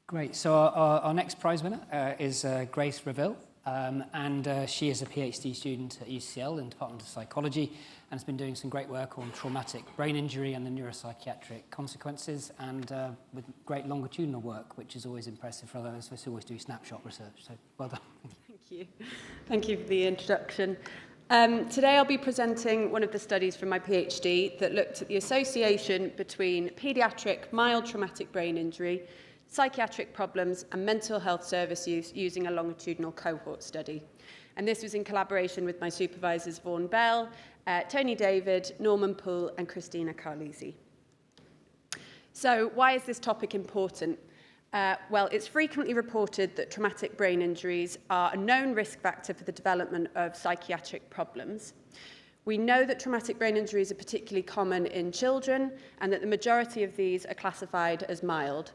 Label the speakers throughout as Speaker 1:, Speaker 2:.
Speaker 1: Great. So our next prize winner is Grace Revill, and she is a PhD student at UCL in the Department of Psychology and has been doing some great work on traumatic brain injury and the neuropsychiatric consequences, and with great longitudinal work, which is always impressive for those of us who always do snapshot research. So well done.
Speaker 2: Thank you. Thank you for the introduction. Today I'll be presenting one of the studies from my PhD that looked at the association between paediatric mild traumatic brain injury, psychiatric problems and mental health service use using a longitudinal cohort study. And this was in collaboration with my supervisors Vaughan Bell, Tony David, Norman Poole and Christina Carlisi. So why is this topic important? Well, it's frequently reported that traumatic brain injuries are a known risk factor for the development of psychiatric problems. We know that traumatic brain injuries are particularly common in children and that the majority of these are classified as mild.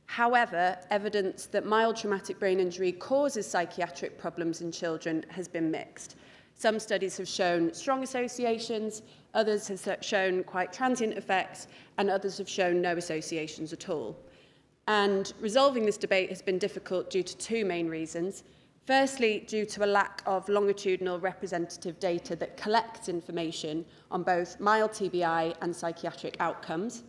Speaker 2: However, evidence that mild traumatic brain injury causes psychiatric problems in children has been mixed. Some studies have shown strong associations, others have shown quite transient effects, and others have shown no associations at all. And resolving this debate has been difficult due to two main reasons. Firstly, due to a lack of longitudinal representative data that collects information on both mild TBI and psychiatric outcomes.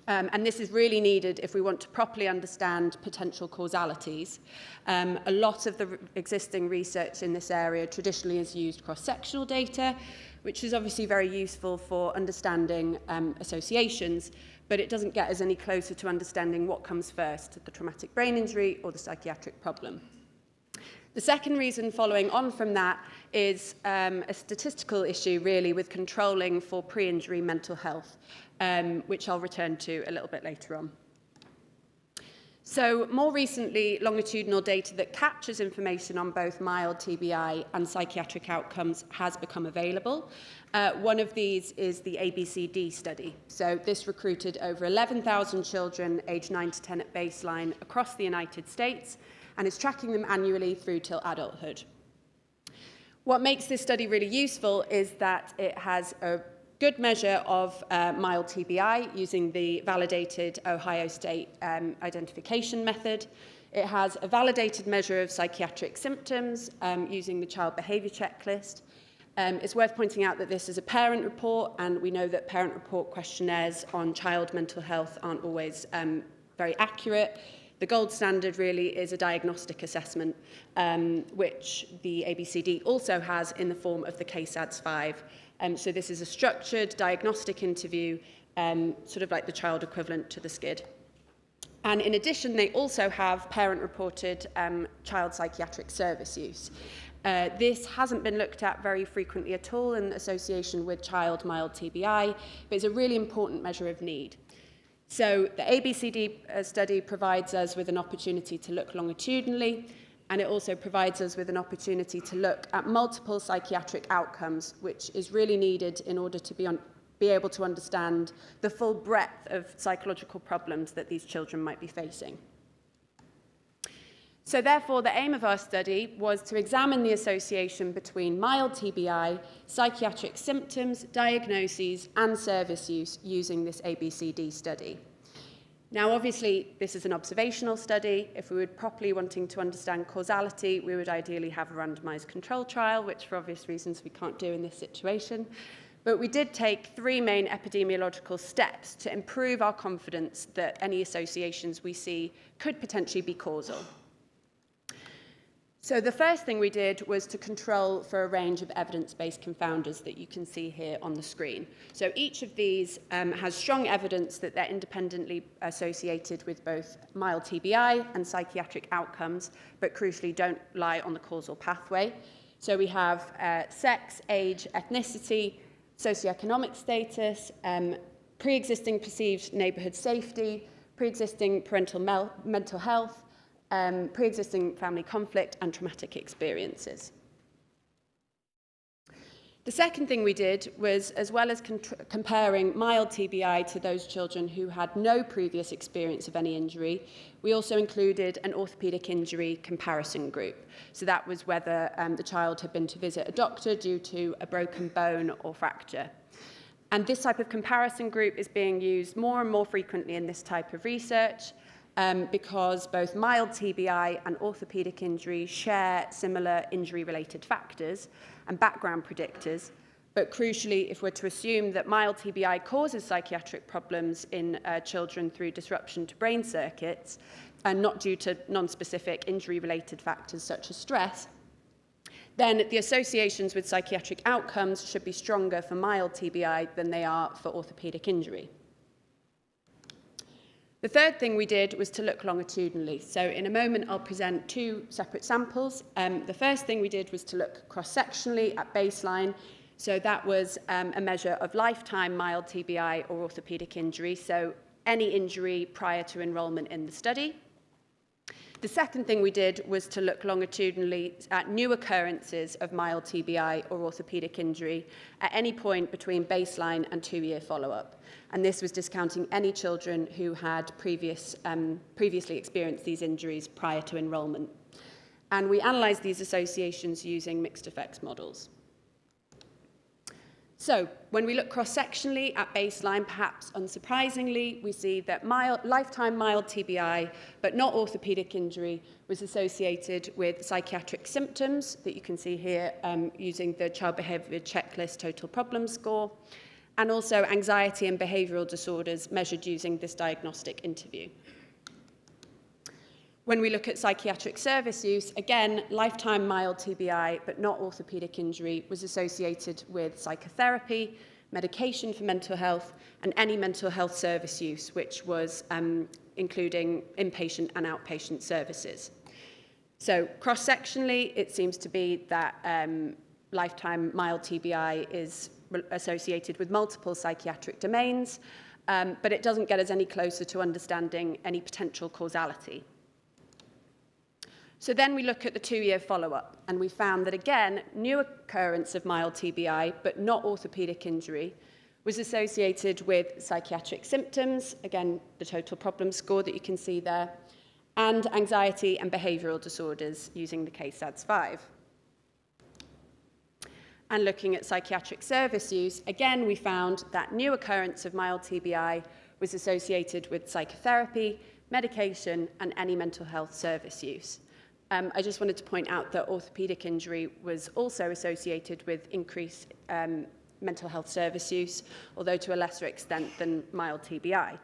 Speaker 2: And this is really needed if we want to properly understand potential causalities. A lot of the existing research in this area traditionally has used cross-sectional data, which is obviously very useful for understanding associations, but it doesn't get us any closer to understanding what comes first, the traumatic brain injury or the psychiatric problem. The second reason following on from that is a statistical issue really with controlling for pre-injury mental health, which I'll return to a little bit later on. So more recently, longitudinal data that captures information on both mild TBI and psychiatric outcomes has become available. One of these is the ABCD study. So this recruited over 11,000 children aged 9 to 10 at baseline across the United States and is tracking them annually through till adulthood. What makes this study really useful is that it has a good measure of mild TBI using the validated Ohio State identification method. It has a validated measure of psychiatric symptoms using the child behaviour checklist. It's worth pointing out that this is a parent report, and we know that parent report questionnaires on child mental health aren't always very accurate. The gold standard really is a diagnostic assessment, which the ABCD also has in the form of the KSADS-5. So this is a structured diagnostic interview, sort of like the child equivalent to the SCID. And in addition, they also have parent-reported child psychiatric service use. This hasn't been looked at very frequently at all in association with child mild TBI, but it's a really important measure of need. So the ABCD study provides us with an opportunity to look longitudinally, and it also provides us with an opportunity to look at multiple psychiatric outcomes, which is really needed in order to be able to understand the full breadth of psychological problems that these children might be facing. So therefore, the aim of our study was to examine the association between mild TBI, psychiatric symptoms, diagnoses, and service use using this ABCD study. Now, obviously, this is an observational study. If we were properly wanting to understand causality, we would ideally have a randomized control trial, which for obvious reasons we can't do in this situation. But we did take three main epidemiological steps to improve our confidence that any associations we see could potentially be causal. So the first thing we did was to control for a range of evidence-based confounders that you can see here on the screen. So each of these has strong evidence that they're independently associated with both mild TBI and psychiatric outcomes, but crucially don't lie on the causal pathway. So we have sex, age, ethnicity, socioeconomic status, pre-existing perceived neighbourhood safety, pre-existing parental mental health, pre-existing family conflict and traumatic experiences. The second thing we did was, as well as comparing mild TBI to those children who had no previous experience of any injury, we also included an orthopaedic injury comparison group. So that was whether the child had been to visit a doctor due to a broken bone or fracture. And this type of comparison group is being used more and more frequently in this type of research. because both mild TBI and orthopaedic injury share similar injury-related factors and background predictors. But crucially, if we're to assume that mild TBI causes psychiatric problems in children through disruption to brain circuits, and not due to non-specific injury-related factors such as stress, then the associations with psychiatric outcomes should be stronger for mild TBI than they are for orthopaedic injury. The third thing we did was to look longitudinally. So in a moment, I'll present two separate samples. The first thing we did was to look cross-sectionally at baseline. So that was a measure of lifetime mild TBI or orthopaedic injury, so any injury prior to enrolment in the study. The second thing we did was to look longitudinally at new occurrences of mild TBI or orthopaedic injury at any point between baseline and 2-year follow-up. And this was discounting any children who had previously experienced these injuries prior to enrolment. And we analysed these associations using mixed effects models. So, when we look cross-sectionally at baseline, perhaps unsurprisingly, we see that lifetime mild TBI, but not orthopaedic injury, was associated with psychiatric symptoms that you can see here using the Child Behaviour Checklist Total Problem Score, and also anxiety and behavioural disorders measured using this diagnostic interview. When we look at psychiatric service use, again, lifetime mild TBI, but not orthopaedic injury, was associated with psychotherapy, medication for mental health, and any mental health service use, which was including inpatient and outpatient services. So cross-sectionally, it seems to be that lifetime mild TBI is associated with multiple psychiatric domains, but it doesn't get us any closer to understanding any potential causality. So then we look at the 2-year follow-up, and we found that, again, new occurrence of mild TBI, but not orthopaedic injury, was associated with psychiatric symptoms, again, the total problem score that you can see there, and anxiety and behavioural disorders using the KSADS-5. And looking at psychiatric service use, again, we found that new occurrence of mild TBI was associated with psychotherapy, medication, and any mental health service use. I just wanted to point out that orthopaedic injury was also associated with increased mental health service use, although to a lesser extent than mild TBI.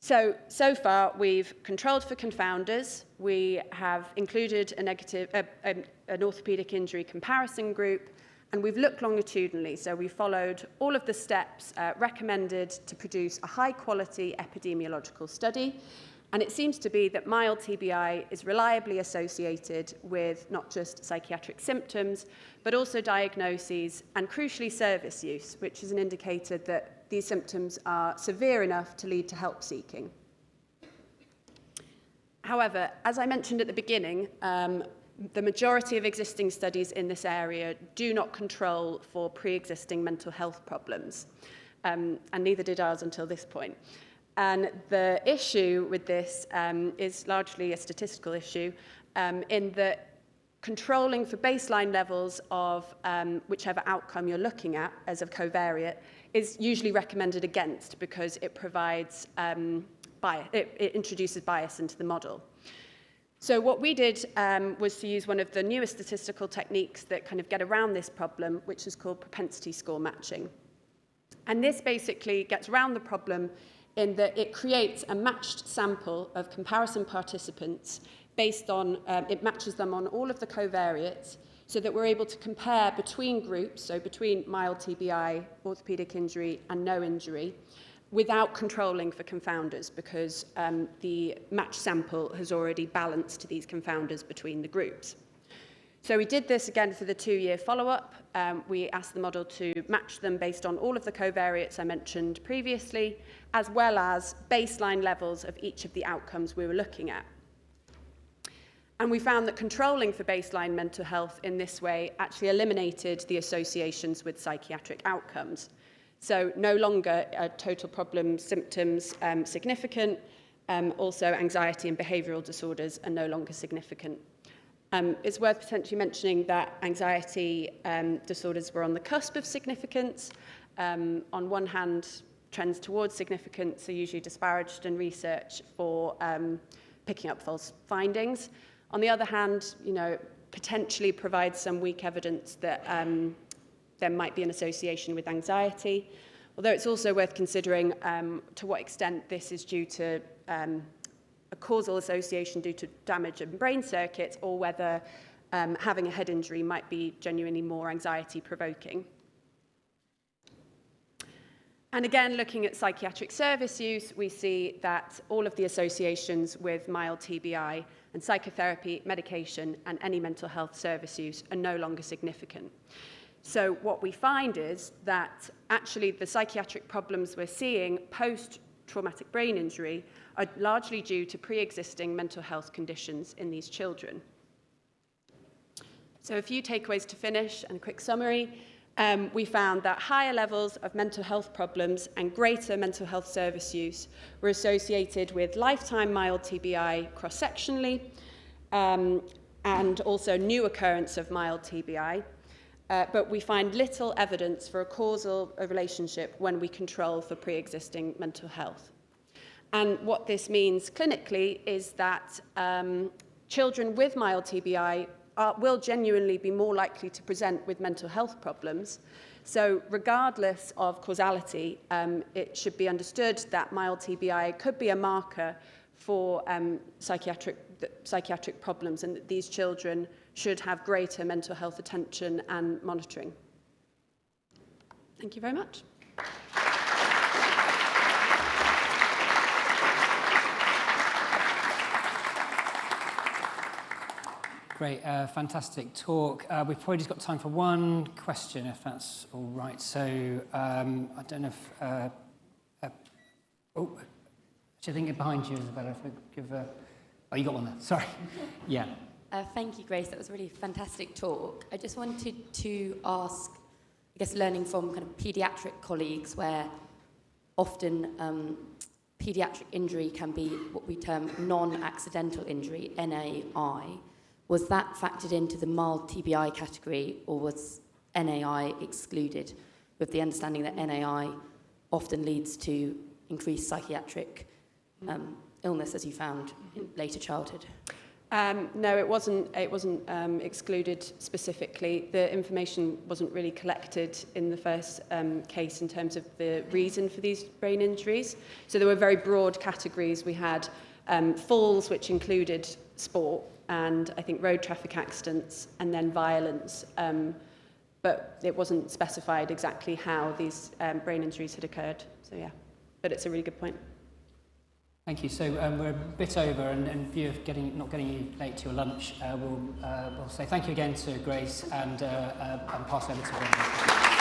Speaker 2: So far, we've controlled for confounders. We have included an orthopaedic injury comparison group, and we've looked longitudinally. So we followed all of the steps recommended to produce a high-quality epidemiological study. And it seems to be that mild TBI is reliably associated with not just psychiatric symptoms, but also diagnoses and, crucially, service use, which is an indicator that these symptoms are severe enough to lead to help seeking. However, as I mentioned at the beginning, the majority of existing studies in this area do not control for pre-existing mental health problems, and neither did ours until this point. And the issue with this is largely a statistical issue in that controlling for baseline levels of whichever outcome you're looking at as a covariate is usually recommended against because it provides bias, it introduces bias into the model. So what we did was to use one of the newest statistical techniques that kind of get around this problem, which is called propensity score matching. And this basically gets around the problem in that it creates a matched sample of comparison participants based on, it matches them on all of the covariates so that we're able to compare between groups, so between mild TBI, orthopaedic injury, and no injury, without controlling for confounders because the matched sample has already balanced these confounders between the groups. So we did this again for the 2-year follow-up. We asked the model to match them based on all of the covariates I mentioned previously, as well as baseline levels of each of the outcomes we were looking at. And we found that controlling for baseline mental health in this way actually eliminated the associations with psychiatric outcomes. So no longer are total problem symptoms significant, also anxiety and behavioural disorders are no longer significant. It's worth potentially mentioning that anxiety disorders were on the cusp of significance. On one hand, trends towards significance are usually disparaged in research for picking up false findings. On the other hand, potentially provides some weak evidence that there might be an association with anxiety, although it's also worth considering to what extent this is due to a causal association due to damage in brain circuits, or whether having a head injury might be genuinely more anxiety-provoking. And again, looking at psychiatric service use, we see that all of the associations with mild TBI and psychotherapy, medication, and any mental health service use are no longer significant. So what we find is that actually the psychiatric problems we're seeing post-traumatic brain injury are largely due to pre-existing mental health conditions in these children. So a few takeaways to finish and a quick summary. We found that higher levels of mental health problems and greater mental health service use were associated with lifetime mild TBI cross-sectionally, and also new occurrence of mild TBI. But we find little evidence for a causal relationship when we control for pre-existing mental health. And what this means clinically is that children with mild TBI will genuinely be more likely to present with mental health problems. So regardless of causality, it should be understood that mild TBI could be a marker for psychiatric problems, and that these children should have greater mental health attention and monitoring. Thank you very much.
Speaker 1: Great, fantastic talk. We've probably just got time for one question, if that's all right. So I don't know if... actually, I think behind you, Isabella, if we give a... Oh, you got one there, sorry. Yeah.
Speaker 3: Thank you, Grace. That was a really fantastic talk. I just wanted to ask, I guess learning from kind of paediatric colleagues, where often paediatric injury can be what we term non-accidental injury, NAI. Was that factored into the mild TBI category, or was NAI excluded, with the understanding that NAI often leads to increased psychiatric illness, as you found in later childhood?
Speaker 2: No, it wasn't excluded specifically. The information wasn't really collected in the first case in terms of the reason for these brain injuries. So there were very broad categories. We had falls, which included sport, and I think road traffic accidents, and then violence. But it wasn't specified exactly how these brain injuries had occurred. So yeah, but it's a really good point.
Speaker 1: Thank you. So we're a bit over, and in view of not getting you late to your lunch, we'll say thank you again to Grace and pass over to Revill.